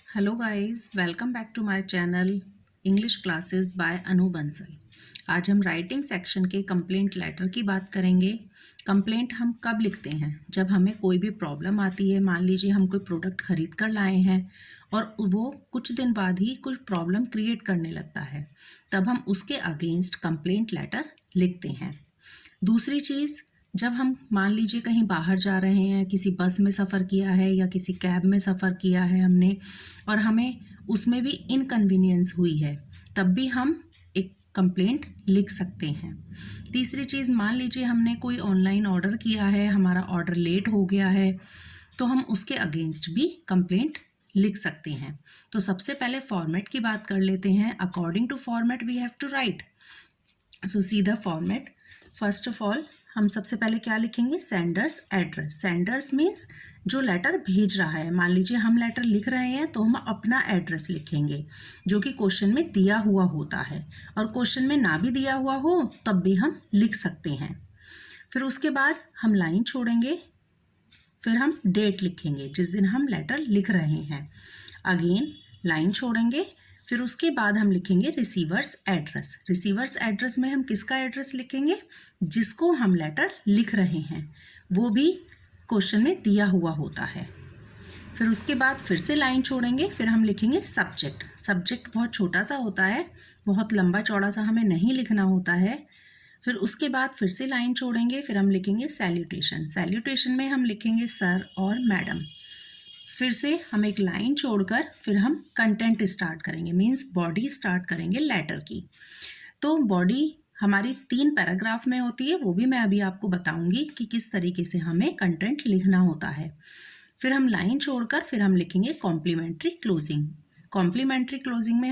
Hello guys, welcome back to my channel English classes by Anu Bansal. आज हम writing section के complaint letter की बात करेंगे। कंप्लेंट हम कब लिखते हैं? जब हमें कोई भी प्रॉब्लम आती है। मान लीजिए हम कोई प्रोडक्ट खरीद कर लाए हैं और वो कुछ दिन बाद ही कोई प्रॉब्लम क्रिएट करने लगता है, तब हम उसके अगेंस्ट कंप्लेंट लेटर लिखते हैं। दूसरी चीज़, जब हम मान लीजिए कहीं बाहर जा रहे हैं, किसी बस में सफ़र किया है या किसी कैब में सफ़र किया है हमने और हमें उसमें भी इनकन्वीनियंस हुई है, तब भी हम एक कंप्लेंट लिख सकते हैं। तीसरी चीज़, मान लीजिए हमने कोई ऑनलाइन ऑर्डर किया है, हमारा ऑर्डर लेट हो गया है, तो हम उसके अगेंस्ट भी कंप्लेंट लिख सकते हैं। तो सबसे पहले फॉर्मेट की बात कर लेते हैं। According to format we have to write. So see the format. First of all हम सबसे पहले क्या लिखेंगे? Sender's address. सेंडर्स मीन्स जो लेटर भेज रहा है। मान लीजिए हम लेटर लिख रहे हैं तो हम अपना एड्रेस लिखेंगे जो कि क्वेश्चन में दिया हुआ होता है, और क्वेश्चन में ना भी दिया हुआ हो तब भी हम लिख सकते हैं। फिर उसके बाद हम लाइन छोड़ेंगे, फिर हम डेट लिखेंगे जिस दिन हम लेटर लिख रहे हैं। अगेन लाइन छोड़ेंगे, फिर उसके बाद हम लिखेंगे रिसीवर्स एड्रेस। रिसीवर्स एड्रेस में हम किसका एड्रेस लिखेंगे? जिसको हम लेटर लिख रहे हैं, वो भी क्वेश्चन में दिया हुआ होता है। फिर उसके बाद फिर से लाइन छोड़ेंगे, फिर हम लिखेंगे सब्जेक्ट। सब्जेक्ट बहुत छोटा सा होता है, बहुत लंबा चौड़ा सा हमें नहीं लिखना होता है। फिर उसके बाद फिर से लाइन छोड़ेंगे, फिर हम लिखेंगे सैल्यूटेशन। सैल्यूटेशन में हम लिखेंगे सर और मैडम। फिर से हम एक लाइन छोड़कर फिर हम कंटेंट स्टार्ट करेंगे, मीन्स बॉडी स्टार्ट करेंगे लेटर की। तो बॉडी हमारी 3 पैराग्राफ में होती है, वो भी मैं अभी आपको बताऊंगी कि किस तरीके से हमें कंटेंट लिखना होता है। फिर हम लाइन छोड़कर फिर हम लिखेंगे कॉम्प्लीमेंट्री क्लोजिंग। कॉम्प्लीमेंट्री क्लोजिंग में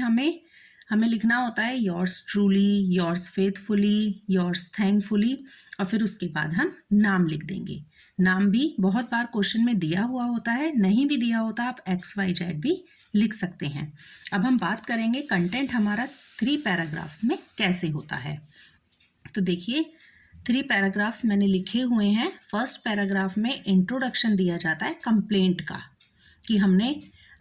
हमें लिखना होता है yours truly, yours faithfully, yours thankfully, और फिर उसके बाद हम नाम लिख देंगे। नाम भी बहुत बार क्वेश्चन में दिया हुआ होता है, नहीं भी दिया होता आप XYZ भी लिख सकते हैं। अब हम बात करेंगे कंटेंट हमारा 3 पैराग्राफ्स में कैसे होता है। तो देखिए 3 पैराग्राफ्स मैंने लिखे हुए हैं। फर्स्ट पैराग्राफ में इंट्रोडक्शन दिया जाता है कंप्लेंट का, कि हमने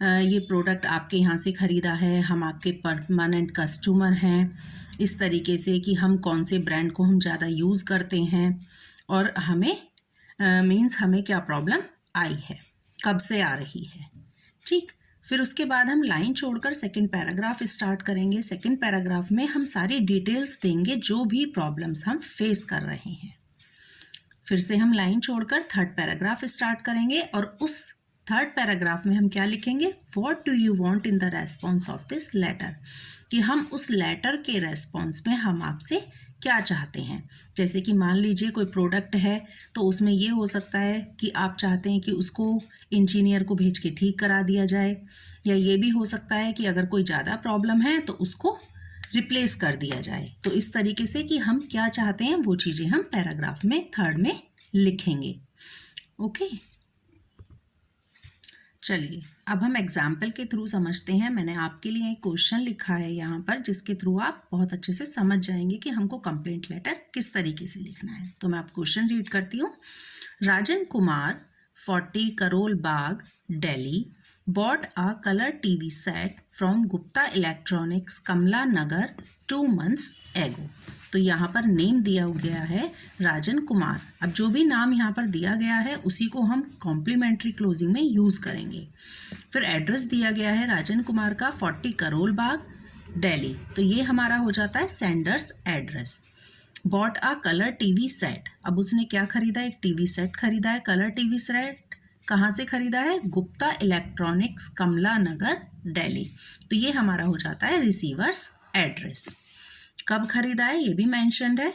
ये प्रोडक्ट आपके यहाँ से ख़रीदा है, हम आपके परमानेंट कस्टमर हैं, इस तरीके से कि हम कौन से ब्रांड को हम ज़्यादा यूज़ करते हैं और हमें मीन्स हमें क्या प्रॉब्लम आई है, कब से आ रही है। ठीक, फिर उसके बाद हम लाइन छोड़कर सेकंड पैराग्राफ स्टार्ट करेंगे। सेकंड पैराग्राफ में हम सारी डिटेल्स देंगे जो भी प्रॉब्लम्स हम फेस कर रहे हैं। फिर से हम लाइन छोड़कर थर्ड पैराग्राफ स्टार्ट करेंगे और उस थर्ड पैराग्राफ में हम क्या लिखेंगे? What do you want in the response of this letter, कि हम उस लेटर के रेस्पॉन्स में हम आपसे क्या चाहते हैं। जैसे कि मान लीजिए कोई प्रोडक्ट है तो उसमें ये हो सकता है कि आप चाहते हैं कि उसको इंजीनियर को भेज के ठीक करा दिया जाए, या ये भी हो सकता है कि अगर कोई ज़्यादा प्रॉब्लम है तो उसको रिप्लेस कर दिया जाए। तो इस तरीके से कि हम क्या चाहते हैं वो चीज़ें हम पैराग्राफ में थर्ड में लिखेंगे। ओके, चलिए अब हम एग्जाम्पल के थ्रू समझते हैं। मैंने आपके लिए एक क्वेश्चन लिखा है यहाँ पर, जिसके थ्रू आप बहुत अच्छे से समझ जाएंगे कि हमको कंप्लेंट लेटर किस तरीके से लिखना है। तो मैं आप क्वेश्चन रीड करती हूँ। Rajan Kumar 40 Karol Bagh Delhi bought a color TV set from Gupta Electronics Kamala Nagar 2 months ago। तो यहाँ पर नेम दिया गया है राजन कुमार। अब जो भी नाम यहाँ पर दिया गया है उसी को हम कॉम्प्लीमेंट्री क्लोजिंग में यूज़ करेंगे। फिर एड्रेस दिया गया है राजन कुमार का 40 करोल बाग दिल्ली, तो ये हमारा हो जाता है sender's address. Bought a colour TV set, अब उसने क्या खरीदा? एक टीवी सेट खरीदा है। कलर टीवी सेट कहाँ से खरीदा है? गुप्ता इलेक्ट्रॉनिक्स कमला नगर दिल्ली, तो ये हमारा हो जाता है रिसीवर्स एड्रेस। कब खरीदा है ये भी मैंशनड है,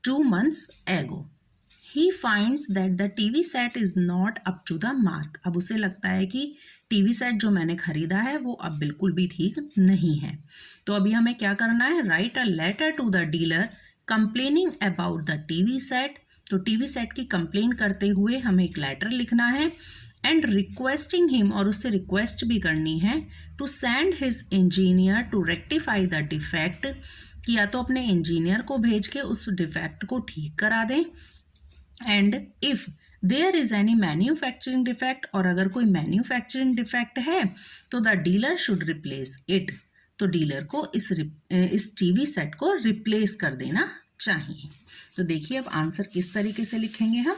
2 months ago। He finds that the TV set is not up to the mark, अब उसे लगता है कि टीवी सेट जो मैंने खरीदा है वो अब बिल्कुल भी ठीक नहीं है। तो अभी हमें क्या करना है? Write a letter to the dealer complaining about the TV set. तो टीवी सेट की कंप्लेन करते हुए हमें एक लेटर लिखना है, एंड रिक्वेस्टिंग हिम, और उससे रिक्वेस्ट भी करनी है, to send his engineer to rectify the defect, कि या तो अपने इंजीनियर को भेज के उस डिफेक्ट को ठीक करा दें, and if there is any manufacturing defect, और अगर कोई मैन्युफैक्चरिंग डिफेक्ट है तो the dealer should replace it, तो डीलर को इस टीवी सेट को रिप्लेस कर देना चाहिए। तो देखिए अब आंसर किस तरीके से लिखेंगे हम।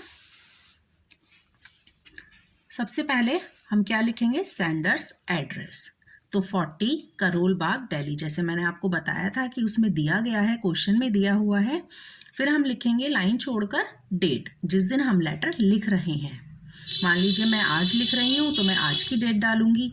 सबसे पहले हम क्या लिखेंगे, सेंडर्स एड्रेस, तो 40 करोल बाग दिल्ली, जैसे मैंने आपको बताया था कि उसमें दिया गया है, क्वेश्चन में दिया हुआ है। फिर हम लिखेंगे लाइन छोड़कर डेट, जिस दिन हम लेटर लिख रहे हैं। मान लीजिए मैं आज लिख रही हूँ तो मैं आज की डेट डालूंगी,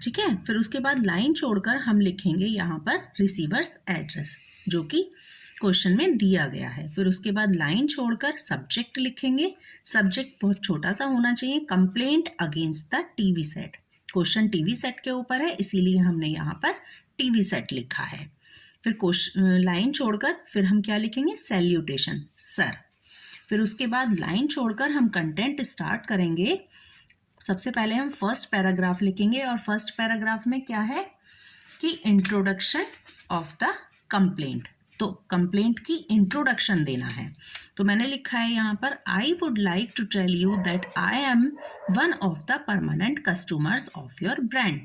ठीक है। फिर उसके बाद लाइन छोड़कर हम लिखेंगे यहाँ पर रिसीवर्स एड्रेस, जो कि क्वेश्चन में दिया गया है। फिर उसके बाद लाइन छोड़कर सब्जेक्ट लिखेंगे, सब्जेक्ट बहुत छोटा सा होना चाहिए, complaint against the TV set, question TV set के ऊपर है इसीलिए हमने यहाँ पर टीवी सेट लिखा है। फिर क्वेश्चन लाइन छोड़कर फिर हम क्या लिखेंगे, सैल्यूटेशन सर। फिर उसके बाद लाइन छोड़कर हम कंटेंट स्टार्ट करेंगे। सबसे पहले हम फर्स्ट पैराग्राफ लिखेंगे, और फर्स्ट पैराग्राफ में क्या है कि इंट्रोडक्शन ऑफ द कंप्लेंट, तो कंप्लेंट की इंट्रोडक्शन देना है। तो मैंने लिखा है यहाँ पर, I would like to tell you that I am one of the permanent customers of your brand,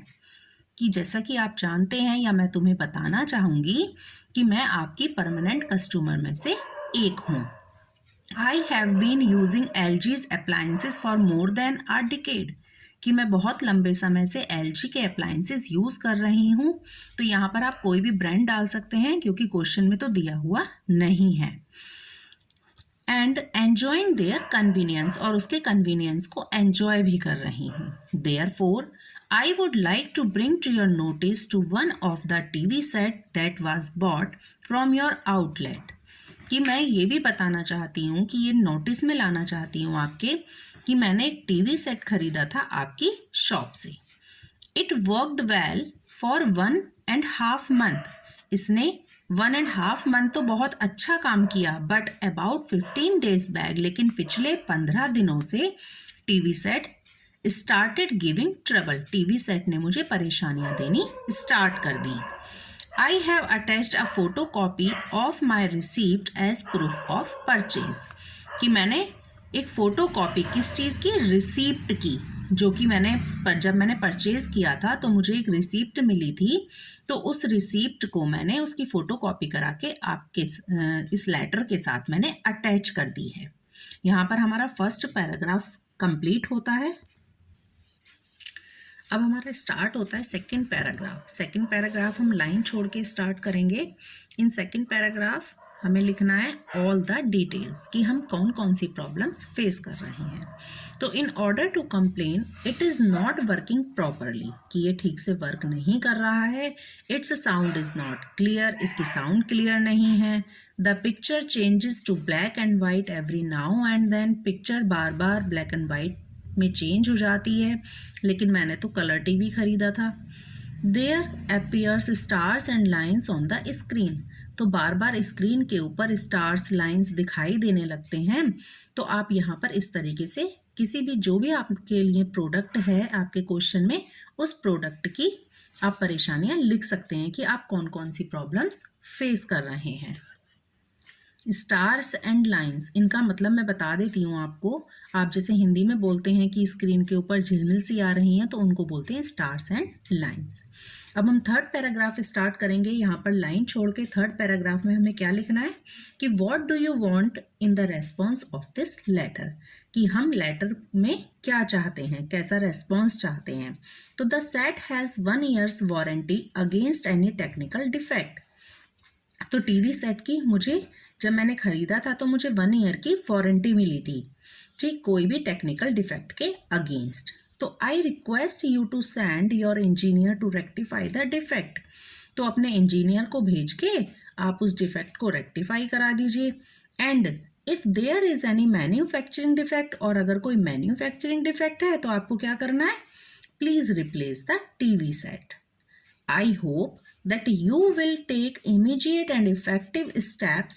कि जैसा कि आप जानते हैं या मैं तुम्हें बताना चाहूँगी कि मैं आपकी परमानेंट कस्टमर में से एक हूँ। I have been using LG's appliances for more than a decade, कि मैं बहुत लंबे समय से LG के अप्लायंसेस यूज़ कर रही हूँ। तो यहाँ पर आप कोई भी ब्रांड डाल सकते हैं क्योंकि क्वेश्चन में तो दिया हुआ नहीं है। एंड एन्जॉइंग देयर कन्वीनियंस, और उसके कन्वीनियंस को एन्जॉय भी कर रही हूँ। Therefore I would like to bring to your notice to one of the TV set that was bought from your outlet, कि मैं ये भी बताना चाहती हूँ कि ये नोटिस में लाना चाहती हूँ आपके कि मैंने एक टीवी सेट खरीदा था आपकी शॉप से। It worked well for 1.5 month, इसने 1.5 month तो बहुत अच्छा काम किया, बट अबाउट 15 days बैक, लेकिन पिछले 15 दिनों से TV set started giving trouble, TV set ने मुझे परेशानियां देनी स्टार्ट कर दी। I have attached a photocopy of my receipt as proof of purchase, कि मैंने एक फ़ोटो कॉपी किस चीज़ की, रिसीप्ट की, जो कि जब मैंने परचेज़ किया था तो मुझे एक रिसीप्ट मिली थी, तो उस रिसीप्ट को मैंने उसकी फ़ोटो कॉपी करा के आपके इस लेटर के साथ मैंने अटैच कर दी है। यहाँ पर हमारा फर्स्ट पैराग्राफ कंप्लीट होता है। अब हमारा स्टार्ट होता है सेकंड पैराग्राफ। सेकंड पैराग्राफ हम लाइन छोड़ के स्टार्ट करेंगे। इन सेकंड पैराग्राफ हमें लिखना है ऑल द डिटेल्स, कि हम कौन कौन सी प्रॉब्लम्स फेस कर रहे हैं। तो in order to complain it is not working properly, कि ये ठीक से वर्क नहीं कर रहा है। Its sound is not clear, इसकी साउंड क्लियर नहीं है। The picture changes to black and white every now and then, picture बार बार ब्लैक एंड वाइट में चेंज हो जाती है, लेकिन मैंने तो कलर टीवी खरीदा था। There appears stars and lines on the screen, तो बार बार स्क्रीन के ऊपर स्टार्स लाइन्स दिखाई देने लगते हैं। तो आप यहाँ पर इस तरीके से किसी भी जो भी आपके लिए प्रोडक्ट है आपके क्वेश्चन में, उस प्रोडक्ट की आप परेशानियाँ लिख सकते हैं कि आप कौन कौन सी प्रॉब्लम्स फेस कर रहे हैं। स्टार्स एंड लाइंस, इनका मतलब मैं बता देती हूँ आपको। आप जैसे हिंदी में बोलते हैं कि स्क्रीन के ऊपर झिलमिल सी आ रही हैं, तो उनको बोलते हैं स्टार्स एंड लाइंस। अब हम थर्ड पैराग्राफ स्टार्ट करेंगे। यहाँ पर लाइन छोड़ के थर्ड पैराग्राफ में हमें क्या लिखना है कि what do you want in the response of this letter, कि हम लेटर में क्या चाहते हैं, कैसा रेस्पॉन्स चाहते हैं। तो the set has 1 year's warranty against any technical defect, तो टीवी सेट की मुझे जब मैंने ख़रीदा था तो मुझे 1 year की वारंटी मिली थी, ठीक, कोई भी टेक्निकल डिफेक्ट के अगेंस्ट। तो I request you to send your engineer to rectify the defect, तो अपने इंजीनियर को भेज के आप उस डिफेक्ट को रेक्टिफाई करा दीजिए। And if there is any manufacturing defect, और अगर कोई मैन्युफैक्चरिंग डिफेक्ट है तो आपको क्या करना है, please replace the TV set. I hope that you will take immediate and effective steps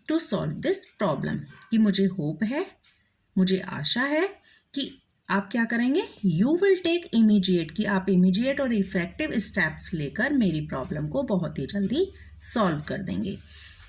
to solve this problem, कि मुझे होप है, मुझे आशा है कि आप क्या करेंगे, you will take immediate, कि आप immediate और effective steps लेकर मेरी प्रॉब्लम को बहुत ही जल्दी सॉल्व कर देंगे।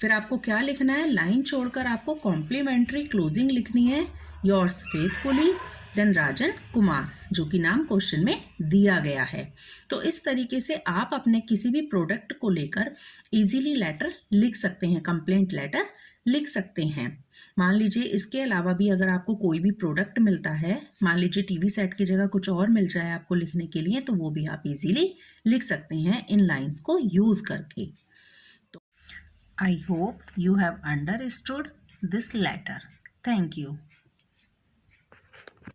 फिर आपको क्या लिखना है, लाइन छोड़कर आपको कॉम्प्लीमेंट्री क्लोजिंग लिखनी है yours faithfully, then Rajan Kumar, जो कि नाम क्वेश्चन में दिया गया है। तो इस तरीके से आप अपने किसी भी प्रोडक्ट को लेकर इजीली लेटर लिख सकते हैं, कंप्लेंट लेटर लिख सकते हैं। मान लीजिए इसके अलावा भी अगर आपको कोई भी प्रोडक्ट मिलता है, मान लीजिए टीवी सेट की जगह कुछ और मिल जाए आपको लिखने के लिए, तो वो भी आप इजीली लिख सकते हैं इन लाइंस को यूज करके। तो I hope you have understood this letter. Thank you.